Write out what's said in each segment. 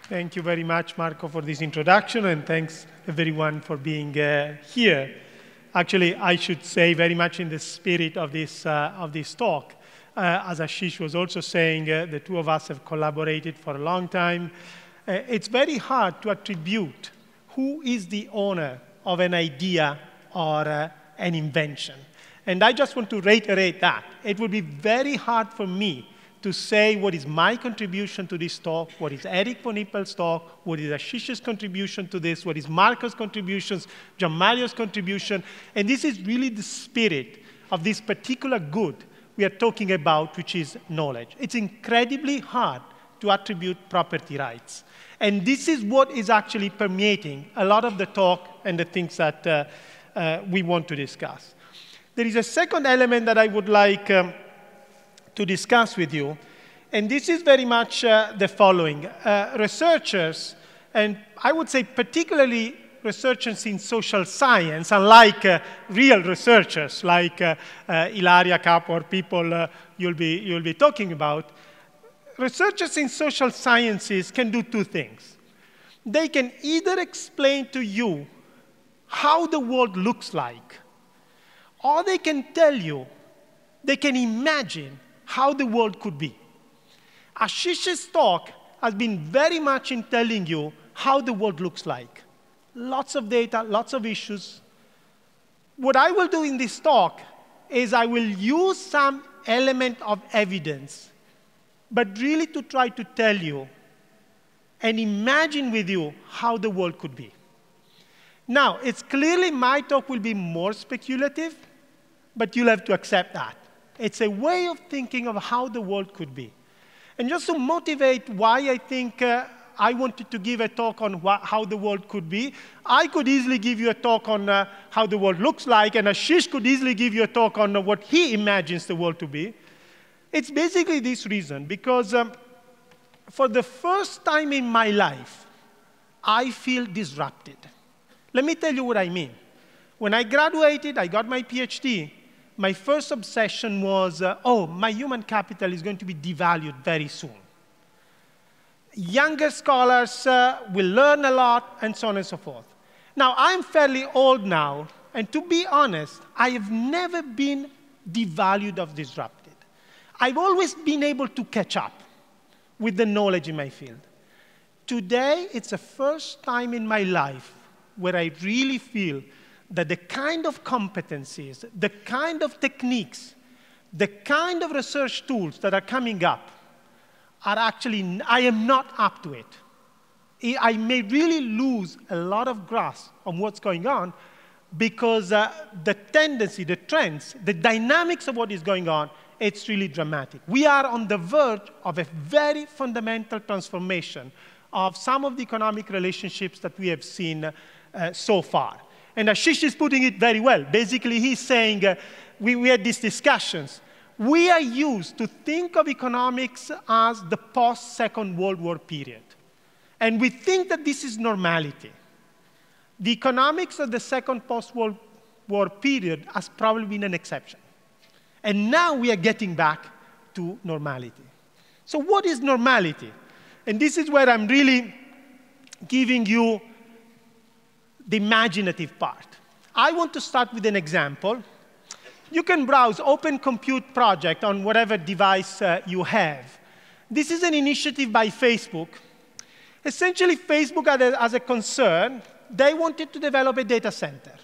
Thank you very much, Marco, for this introduction, and thanks everyone for being here. Actually, I should say very much in the spirit of this talk. As Ashish was also saying, the two of us have collaborated for a long time. It's very hard to attribute who is the owner of an idea or an invention. And I just want to reiterate that. It would be very hard for me to say what is my contribution to this talk, what is Eric von Hippel's talk, what is Ashish's contribution to this, what is Marco's contributions, Gian Mario's contribution. And this is really the spirit of this particular good we are talking about, which is knowledge. It's incredibly hard to attribute property rights. And this is what is actually permeating a lot of the talk and the things that we want to discuss. There is a second element that I would like to discuss with you, and this is very much the following. Researchers, and I would say particularly researchers in social science, unlike real researchers like Ilaria Capo or people you'll be talking about, researchers in social sciences can do two things. They can either explain to you how the world looks like, or they can tell you, they can imagine how the world could be. Ashish's talk has been very much in telling you how the world looks like. Lots of data, lots of issues. What I will do in this talk is I will use some element of evidence, but really to try to tell you and imagine with you how the world could be. Now, it's clearly my talk will be more speculative, but you'll have to accept that. It's a way of thinking of how the world could be. And just to motivate why I think I wanted to give a talk on how the world could be, I could easily give you a talk on how the world looks like, and Ashish could easily give you a talk on what he imagines the world to be. It's basically this reason, because for the first time in my life, I feel disrupted. Let me tell you what I mean. When I graduated, I got my PhD, my first obsession was, oh, my human capital is going to be devalued very soon. Younger scholars will learn a lot, and so on and so forth. Now, I'm fairly old now, and to be honest, I have never been devalued or disrupted. I've always been able to catch up with the knowledge in my field. Today, it's the first time in my life where I really feel that the kind of competencies, the kind of techniques, the kind of research tools that are coming up are actually, I am not up to it. I may really lose a lot of grasp on what's going on because the tendency, the trends, the dynamics of what is going on, it's really dramatic. We are on the verge of a very fundamental transformation of some of the economic relationships that we have seen so far. And Ashish is putting it very well. Basically, he's saying, we had these discussions. We are used to think of economics as the post-Second World War period. And we think that this is normality. The economics of the second post-World War period has probably been an exception. And now we are getting back to normality. So what is normality? And this is where I'm really giving you the imaginative part. I want to start with an example. You can browse Open Compute Project on whatever device you have. This is an initiative by Facebook. Essentially, Facebook has a concern. They wanted to develop a data center.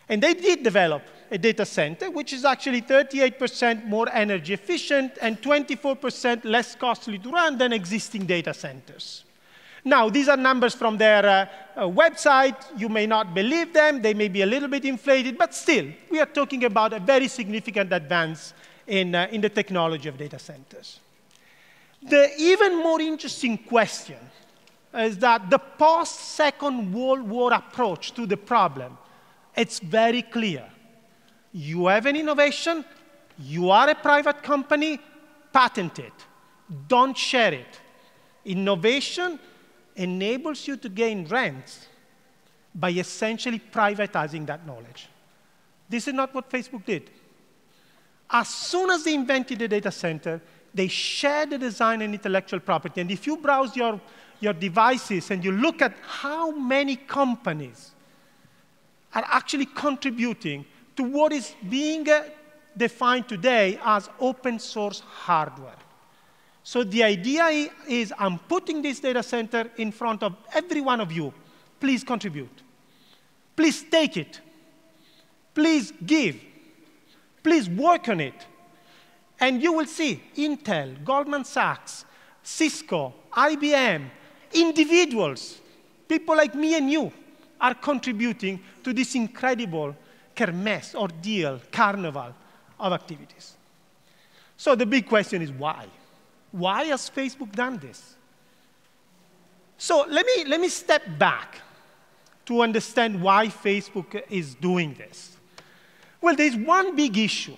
And they did develop a data center, which is actually 38% more energy efficient and 24% less costly to run than existing data centers. Now, these are numbers from their website. You may not believe them. They may be a little bit inflated. But still, we are talking about a very significant advance in the technology of data centers. The even more interesting question is that the post-Second World War approach to the problem, it's very clear. You have an innovation. You are a private company. Patent it. Don't share it. Innovation enables you to gain rents by essentially privatizing that knowledge. This is not what Facebook did. As soon as they invented the data center, they shared the design and intellectual property. And if you browse your devices and you look at how many companies are actually contributing to what is being defined today as open source hardware. So the idea is I'm putting this data center in front of every one of you. Please contribute. Please take it. Please give. Please work on it. And you will see Intel, Goldman Sachs, Cisco, IBM, individuals, people like me and you, are contributing to this incredible kermesse, ordeal, carnival of activities. So the big question is why? Why has Facebook done this? So let me step back to understand why Facebook is doing this. Well, there's one big issue.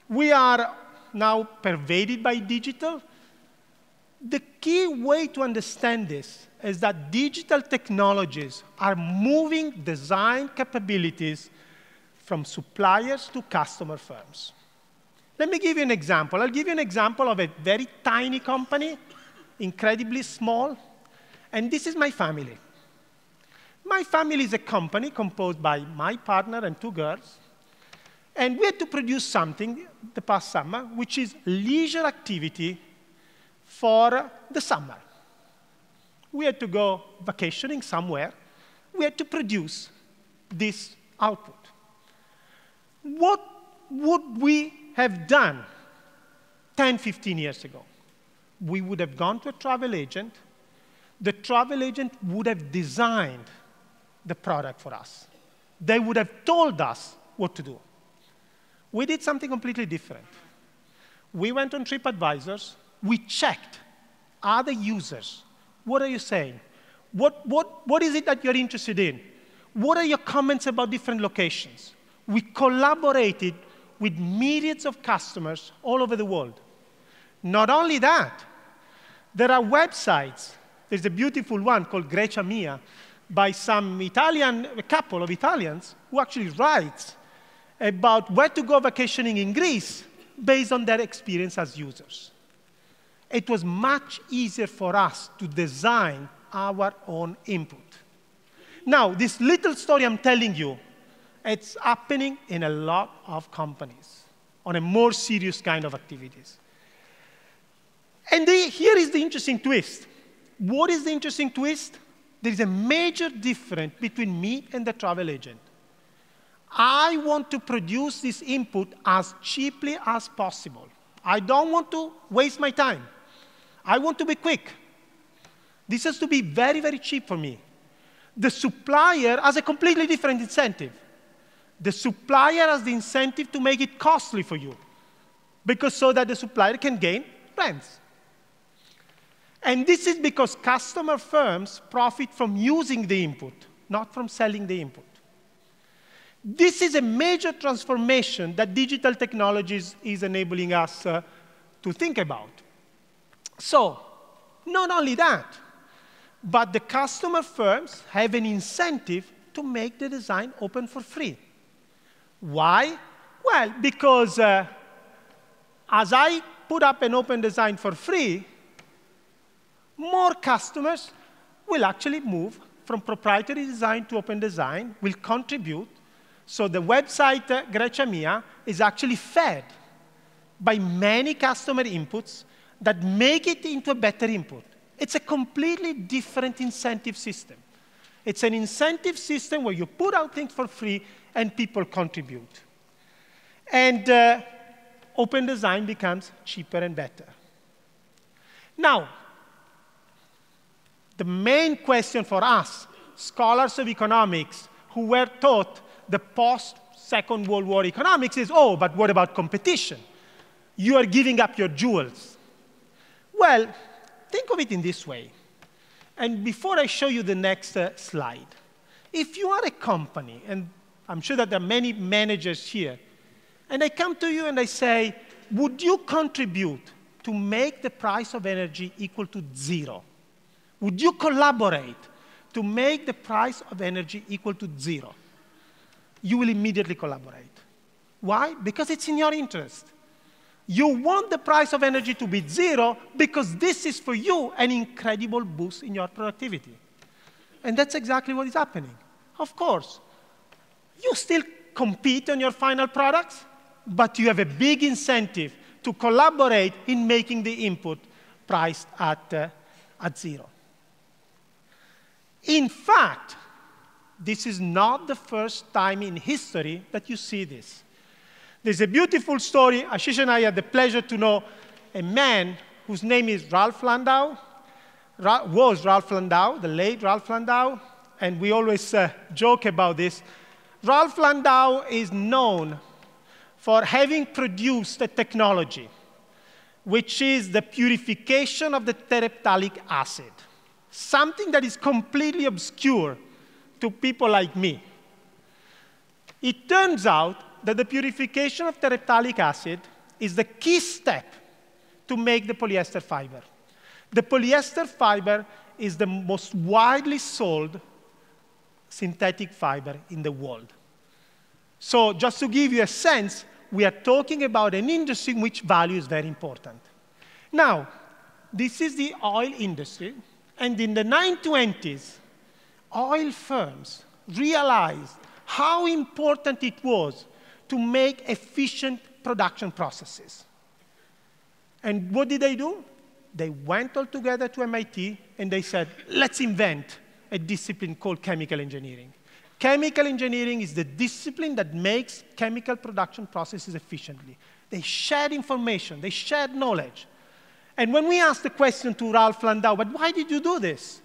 We are now pervaded by digital. The key way to understand this is that digital technologies are moving design capabilities from suppliers to customer firms. Let me give you an example. I'll give you an example of a very tiny company, incredibly small, and this is my family. My family is a company composed by my partner and 2 girls, and we had to produce something the past summer, which is leisure activity for the summer. We had to go vacationing somewhere. We had to produce this output. What would we have done 10, 15 years ago? We would have gone to a travel agent. The travel agent would have designed the product for us. They would have told us what to do. We did something completely different. We went on TripAdvisors. We checked other users. What are you saying? What is it that you're interested in? What are your comments about different locations? We collaborated with myriads of customers all over the world. Not only that, there are websites. There's a beautiful one called Grecia Mia by a couple of Italians who actually writes about where to go vacationing in Greece based on their experience as users. It was much easier for us to design our own input. Now, this little story I'm telling you, it's happening in a lot of companies on a more serious kind of activities. And here is the interesting twist. What is the interesting twist? There is a major difference between me and the travel agent. I want to produce this input as cheaply as possible. I don't want to waste my time. I want to be quick. This has to be very, very cheap for me. The supplier has a completely different incentive. The supplier has the incentive to make it costly for you, because so that the supplier can gain rents. And this is because customer firms profit from using the input, not from selling the input. This is a major transformation that digital technologies is enabling us to think about. So, not only that, but the customer firms have an incentive to make the design open for free. Why? Well, because as I put up an open design for free, more customers will actually move from proprietary design to open design, will contribute. So the website Grecia Mia is actually fed by many customer inputs that make it into a better input. It's a completely different incentive system. It's an incentive system where you put out things for free and people contribute. And open design becomes cheaper and better. Now, the main question for us, scholars of economics who were taught the post-Second World War economics is, oh, but what about competition? You are giving up your jewels. Well, think of it in this way. And before I show you the next slide, if you are a company, and I'm sure that there are many managers here, and I come to you and I say, would you contribute to make the price of energy equal to 0? Would you collaborate to make the price of energy equal to 0? You will immediately collaborate. Why? Because it's in your interest. You want the price of energy to be 0 because this is for you an incredible boost in your productivity. And that's exactly what is happening. Of course, you still compete on your final products, but you have a big incentive to collaborate in making the input priced at 0. In fact, this is not the first time in history that you see this. There's a beautiful story. Ashish and I had the pleasure to know a man whose name is Ralph Landau, was Ralph Landau, the late Ralph Landau, and we always joke about this. Ralph Landau is known for having produced a technology, which is the purification of the terephthalic acid, something that is completely obscure to people like me. It turns out that the purification of terephthalic acid is the key step to make the polyester fiber. The polyester fiber is the most widely sold synthetic fiber in the world. So just to give you a sense, we are talking about an industry in which value is very important. Now, this is the oil industry, and in the 1920s, oil firms realized how important it was to make efficient production processes. And what did they do? They went all together to MIT, and they said, let's invent a discipline called chemical engineering. Chemical engineering is the discipline that makes chemical production processes efficiently. They shared information. They shared knowledge. And when we asked the question to Ralph Landau, but why did you do this?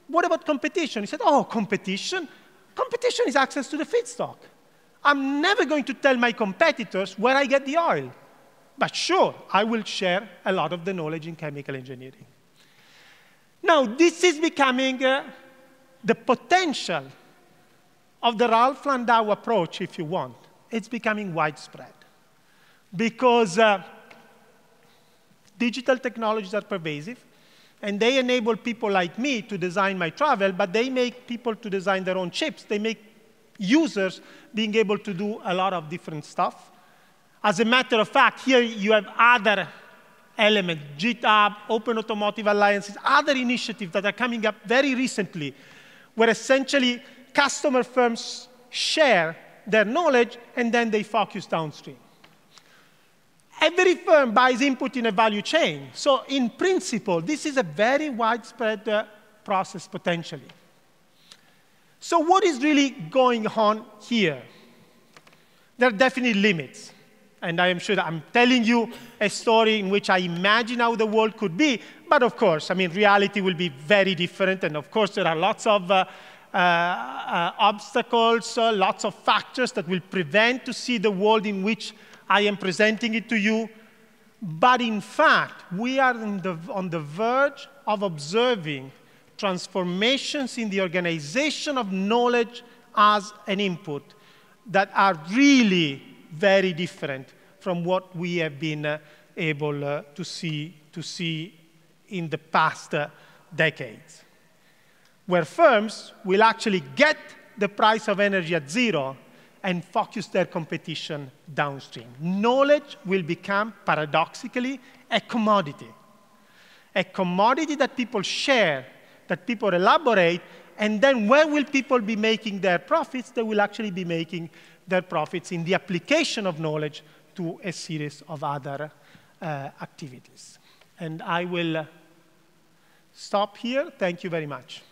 What about competition? He said, oh, competition? Competition is access to the feedstock. I'm never going to tell my competitors where I get the oil. But sure, I will share a lot of the knowledge in chemical engineering. Now, this is becoming the potential of the Ralph Landau approach, if you want. It's becoming widespread. Because digital technologies are pervasive, and they enable people like me to design my travel, but they make people to design their own chips. They make users being able to do a lot of different stuff. As a matter of fact, here you have other elements, GitHub, Open Automotive Alliances, other initiatives that are coming up very recently, where essentially customer firms share their knowledge, and then they focus downstream. Every firm buys input in a value chain. So in principle, this is a very widespread process potentially. So what is really going on here? There are definitely limits. And I am sure that I'm telling you a story in which I imagine how the world could be. But of course, I mean, reality will be very different. And of course, there are lots of obstacles, lots of factors that will prevent to see the world in which I am presenting it to you. But in fact, we are on the verge of observing transformations in the organization of knowledge as an input that are really very different from what we have been able to see in the past decades, where firms will actually get the price of energy at 0 and focus their competition downstream. Knowledge will become, paradoxically, a commodity that people share, that people elaborate, and then where will people be making their profits? They will actually be making their profits in the application of knowledge to a series of other activities. And I will stop here. Thank you very much.